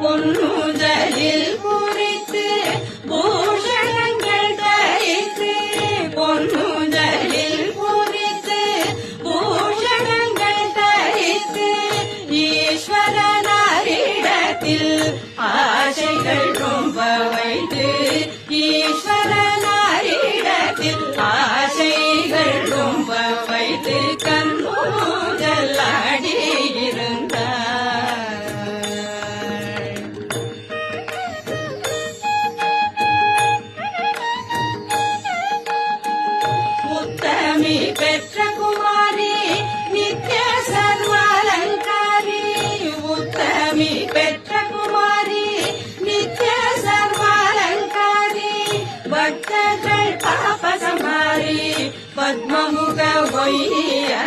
பொன்னுதலில் குறித்து பூஷணங்கள் தரித்து பொன்னுதலில் குறித்து பூஷணங்கள் தரித்து ஈஸ்வரனாரிடத்தில் ஆசைகள் ரொம்ப வைத்து ஈஸ்வரனாரிடத்தில் ஆசைகள் ரொம்ப வைத்து கண்ணூஞ்சல் ஆடியிருந்தார். உத்தமி பெற்ற குமாரி நித்ய சர்வாலங்காரி உத்தமி பெற்ற குமாரி நித்ய சர்வாலங்காரி பக்தர்கள் பாப சமாரி பத்மமுக ஒய்யா